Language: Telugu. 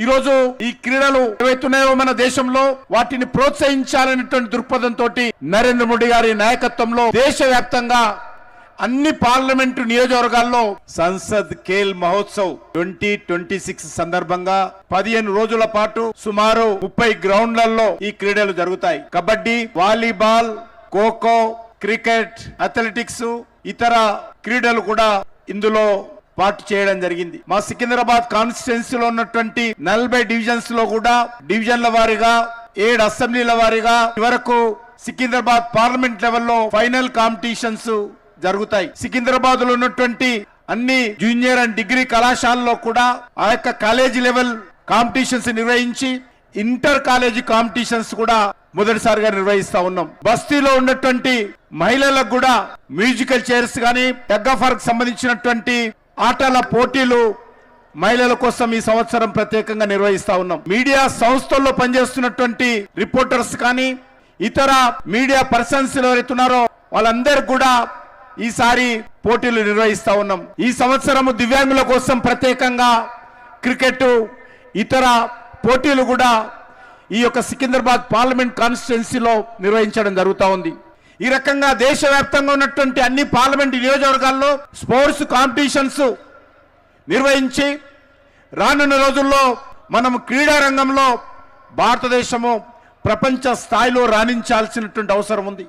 ఈరోజు ఈ క్రీడలు ఏవైతున్నాయో మన దేశంలో వాటిని ప్రోత్సహించాలనేటువంటి దృక్పథంతో నరేంద్ర మోడీ గారి నాయకత్వంలో దేశవ్యాప్తంగా అన్ని పార్లమెంటు నియోజకవర్గాల్లో సంసద్ ఖేల్ మహోత్సవ్ 2026 సందర్భంగా 15 రోజుల పాటు సుమారు 30 గ్రౌండ్లలో ఈ క్రీడలు జరుగుతాయి. Kabaddi, volleyball, kho kho, cricket, athletics, ఇతర క్రీడలు కూడా ఇందులో పార్ట్ చేయడం జరిగింది. మా సికింద్రాబాద్ కాన్స్టిట్యున్సీలో ఉన్నటువంటి 40 డివిజన్స్ లో కూడా డివిజన్ల వారీగా 7 అసెంబ్లీల వారీగా వరకు సికింద్రాబాద్ పార్లమెంట్ లెవెల్లో ఫైనల్ కాంపిటీషన్స్ జరుగుతాయి. సికింద్రాబాద్ లో ఉన్నటువంటి అన్ని జూనియర్ అండ్ డిగ్రీ కళాశాలలో కూడా ఆ యొక్క కాలేజీ లెవెల్ కాంపిటీషన్స్ నిర్వహించి ఇంటర్ కాలేజీ కాంపిటీషన్స్ కూడా మొదటిసారిగా నిర్వహిస్తా ఉన్నాం. బస్తీలో ఉన్నటువంటి మహిళలకు కూడా మ్యూజికల్ చైర్స్ గానీ టగ్-ఆఫ్-వార్ సంబంధించినటువంటి ఆటల పోటీలు మహిళల కోసం ఈ సంవత్సరం ప్రత్యేకంగా నిర్వహిస్తా ఉన్నాం. మీడియా సంస్థల్లో పనిచేస్తున్నటువంటి రిపోర్టర్స్ కానీ ఇతర మీడియా పర్సన్స్ ఎవరైతున్నారో వాళ్ళందరూ కూడా ఈసారి పోటీలు నిర్వహిస్తా ఉన్నాం. ఈ సంవత్సరం దివ్యాంగుల కోసం ప్రత్యేకంగా క్రికెట్, ఇతర పోటీలు కూడా ఈ యొక్క సికింద్రాబాద్ పార్లమెంట్ కాన్స్టిట్యున్సీలో నిర్వహించడం జరుగుతూ ఉంది. ఈ రకంగా దేశవ్యాప్తంగా ఉన్నటువంటి అన్ని పార్లమెంట్ నియోజకవర్గాల్లో స్పోర్ట్స్ కాంపిటీషన్స్ నిర్వహించి రానున్న రోజుల్లో మనం క్రీడా రంగంలో భారతదేశము ప్రపంచ స్థాయిలో రాణించాల్సినటువంటి అవసరం ఉంది.